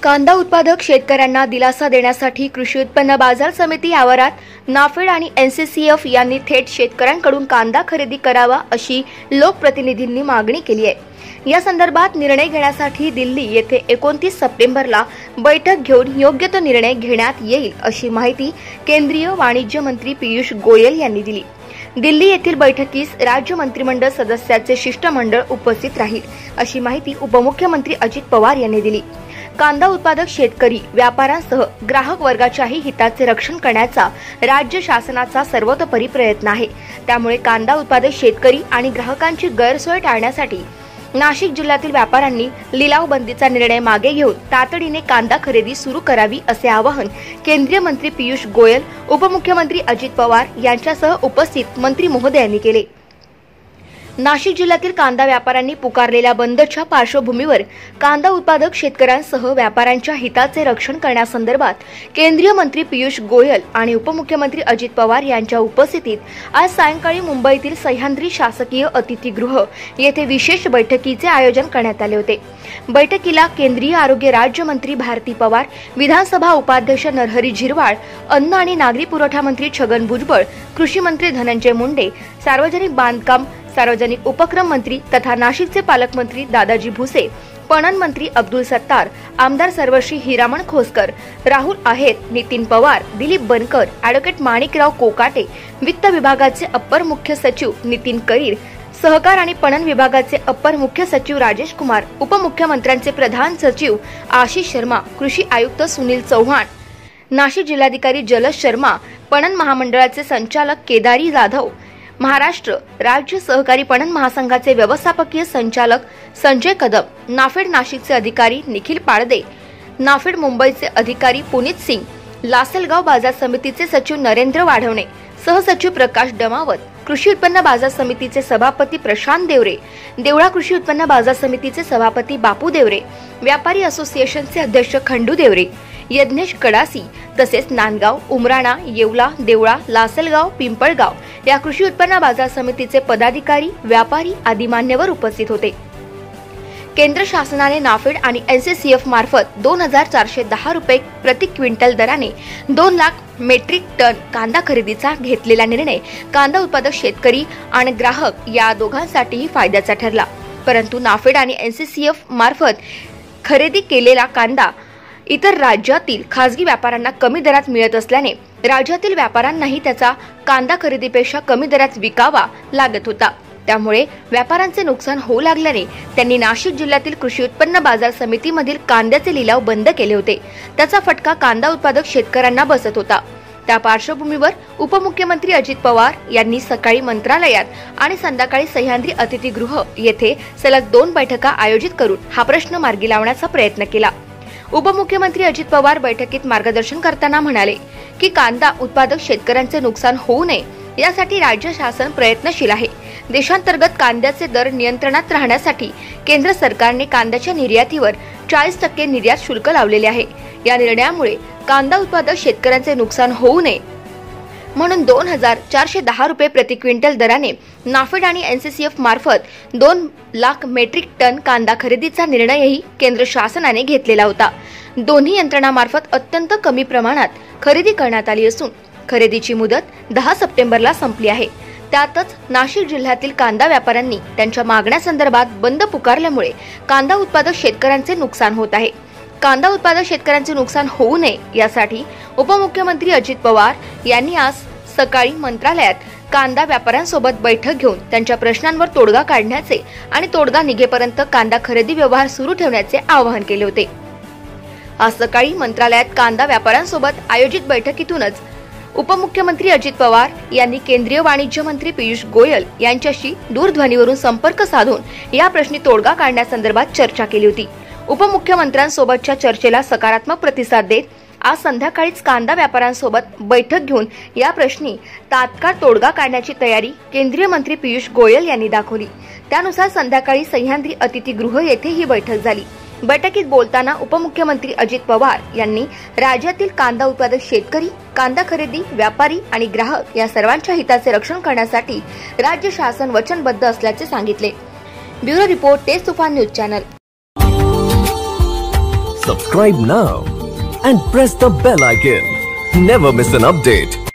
कांदा उत्पादक शेतकऱ्यांना दिलासा देण्यासाठी कृषी उत्पन्न बाजार समिती आवारात नाफेड आणि एनसीसीएफ यांनी थेट शेतकऱ्यांकडून कांदा खरेदी करावा अशी लोकप्रतिनिधींनी मागणी केली आहे। या संदर्भात निर्णय घेण्यासाठी दिल्ली येथे 29 सप्टेंबरला बैठक घेऊन योग्य तो निर्णय घेण्यात येईल अशी माहिती केंद्रीय वाणिज्य मंत्री पियुष गोयल यांनी दिली। दिल्ली येथील बैठकीस राज्य मंत्रिमंडळ सदस्याचे शिष्टमंडळ उपस्थित राहील अशी माहिती उपमुख्यमंत्री अजित पवार यांनी दिली। कांदा उत्पादक शेतकरी व्यापाऱ्यांसह ग्राहक वर्गाच्याही हिताचे रक्षण करण्याचा राज्य शासनाचा सर्वतोपरी प्रयत्न आहे। त्यामुळे कांदा उत्पादक शेतकरी आणि ग्राहकांची गैरसोय टाळण्यासाठी नाशिक जिल्ह्यातील व्यापाऱ्यांनी लिलाव बंदीचा निर्णय मागे घेऊन तातडीने कांदा खरेदी सुरू करावी असे आवाहन केंद्रीय मंत्री पियुष गोयल, उपमुख्यमंत्री अजित पवार यांच्यासह उपस्थित मंत्री महोदयांनी केले। नाशिक जिल्ह्यातील कांदा व्यापाऱ्यांनी पुकारलेल्या बंदच्या पार्श्वभूमीवर कांदा उत्पादक शेतकऱ्यांसह व्यापाऱ्यांच्या हिताचे रक्षण करण्यासंदर्भात केंद्रीय मंत्री पियुष गोयल आणि उपमुख्यमंत्री अजित पवार यांच्या उपस्थितीत आज सायंकाळी मुंबईतील सह्याद्री शासकीय अतिथीगृह येथे विशेष बैठकीचे आयोजन करण्यात आले होते। बैठकीला केंद्रीय आरोग्य राज्यमंत्री भारती पवार, विधानसभा उपाध्यक्ष नरहरी झिरवाळ, अन्न आणि नागरी पुरवठा मंत्री छगन भुजबळ, कृषी मंत्री धनंजय मुंडे, सार्वजनिक बांधकाम सार्वजनिक उपक्रम मंत्री तथा नाशिकचे पालकमंत्री दादाजी भुसे, पणन मंत्री अब्दुल सत्तार, आमदार सर्वश्री हिरामण खोसकर, राहुल आहेर, नितीन पवार, दिलीप बनकर, ॲडव्होकेट माणिकराव कोकाटे, वित्त विभागाचे अप्पर मुख्य सचिव नितीन करीर, सहकार आणि पणन विभागाचे अप्पर मुख्य सचिव राजेश कुमार, उपमुख्यमंत्र्यांचे प्रधान सचिव आशिष शर्मा, कृषी आयुक्त सुनील चव्हाण, नाशिक जिल्हाधिकारी जलज शर्मा, पणन महामंडळाचे संचालक केदारी जाधव, महाराष्ट्र राज्य सहकारी पणन महासंघाचे व्यवस्थापकीय संचालक संजय कदम, नाफेड नाशिकचे अधिकारी निखिल पाळदे, नाफेड मुंबईचे अधिकारी पुनीत सिंग, लासलगाव बाजार समितीचे सचिव नरेंद्र वाढवणे, सहसचिव प्रकाश डमावत, कृषी उत्पन्न बाजार समितीचे सभापती प्रशांत देवरे, देवळा कृषी उत्पन्न बाजार समितीचे सभापती बापू देवरे, व्यापारी असोसिएशनचे अध्यक्ष खंडू देवरे, यज्ञेश कडासी, तसेच नांदगाव, उमराणा, येवला, देवळा, लासलगाव, पिंपळगाव या कृषी उत्पन्न बाजार समितीचे पदाधिकारी, व्यापारी आदी मान्यवर उपस्थित होते। केंद्र शासनाने नाफेड आणि एनसीसीएफ मार्फत 2410 रुपये प्रति क्विंटल दराने 2 लाख मेट्रिक टन कांदा खरेदीचा घेतलेला निर्णय कांदा उत्पादक शेतकरी आणि ग्राहक या दोघांसाठीही फायद्याचा ठरला। परंतु नाफेड आणि एनसीसीएफ मार्फत खरेदी केलेला कांदा इतर राज्यातील खासगी व्यापाऱ्यांना कमी दरात मिळत असल्याने राज्यातील व्यापाऱ्यांनाही त्याचा कांदा खरेदीपेक्षा कमी दरात विकावा लागत होता। त्यामुळे व्यापाऱ्यांचे नुकसान होऊ लागल्याने त्यांनी नाशिक जिल्ह्यातील कृषी उत्पन्न बाजार समितीमधील कांद्याचे लिलाव बंद केले होते। त्याचा फटका कांदा उत्पादक शेतकऱ्यांना बसत होता। त्या पार्श्वभूमीवर उपमुख्यमंत्री अजित पवार यांनी सकाळी मंत्रालयात आणि संध्याकाळी सह्याद्री अतिथीगृह येथे सलग 2 बैठका आयोजित करून हा प्रश्न मार्गी लावण्याचा प्रयत्न केला। उपमुख्यमंत्री अजित पवार बैठकीत मार्गदर्शन करताना म्हणाले की कांदा उत्पादक शेतकऱ्यांचे नुकसान होऊ नये यासाठी राज्य शासन प्रयत्नशील आहे। देशांतर्गत कांद्याचे दर नियंत्रणात राहण्यासाठी केंद्र सरकारने कांद्याच्या निर्यातीवर 40% निर्यात शुल्क लावलेले आहे। या निर्णयामुळे कांदा उत्पादक शेतकऱ्यांचे नुकसान होऊ नये म्हणून 2410 रुपये प्रति क्विंटल दराने नाफेड आणि एनसीसीएफ मार्फत 2 लाख मेट्रिक टन कांदा खरेदीचा निर्णयही केंद्र शासनाने घेतलेला होता। दोन्ही यंत्रणामार्फत अत्यंत कमी प्रमाणात खरेदी करण्यात आली असून खरेदीची मुदत 10 सप्टेंबरला संपली आहे। त्यातच नाशिक जिल्ह्यातील कांदा व्यापाऱ्यांनी त्यांच्या मागण्यासंदर्भात बंद पुकारल्यामुळे कांदा उत्पादक शेतकऱ्यांचे नुकसान होत आहे। कांदा उत्पादक शेतकऱ्यांचे नुकसान होऊ नये यासाठी उपमुख्यमंत्री अजित पवार यांनी आज सकाळी मंत्रालयात कांदा व्यापाऱ्यांसोबत बैठक घेऊन त्यांच्या प्रश्नांवर तोडगा काढण्याचे आणि तोडगा निघेपर्यंत कांदा खरेदी व्यवहार सुरू ठेवण्याचे आवाहन केले होते। आज सकाळी मंत्रालयात कांदा व्यापाऱ्यांसोबत आयोजित बैठकीतूनच उपमुख्यमंत्री अजित पवार यांनी केंद्रीय वाणिज्य मंत्री पियुष गोयल यांच्याशी दूरध्वनीवरून संपर्क साधून या प्रश्नी तोडगा काढण्यासंदर्भात चर्चा केली होती। उपमुख्यमंत्र्यांसोबतच्या चर्चेला सकारात्मक प्रतिसाद देत आज संध्याकाळीच कांदा व्यापाऱ्यांसोबत बैठक घेऊन या प्रश्नी तात्काळ तोडगा काढण्याची तयारी केंद्रीय मंत्री पियुष गोयल यांनी दाखवली। त्यानुसार संध्याकाळी सह्याद्री अतिथीगृह येथे ही बैठक झाली। बैठकीत बोलताना उपमुख्यमंत्री अजित पवार यांनी राज्यातील कांदा उत्पादक शेतकरी, कांदा खरेदी व्यापारी आणि ग्राहक या सर्वांच्या हिताचे रक्षण करण्यासाठी राज्य शासन वचनबद्ध असल्याचे सांगितले। ब्युरो रिपोर्ट, तेज तुफान news channel. Subscribe now and press the bell icon. Never miss an update.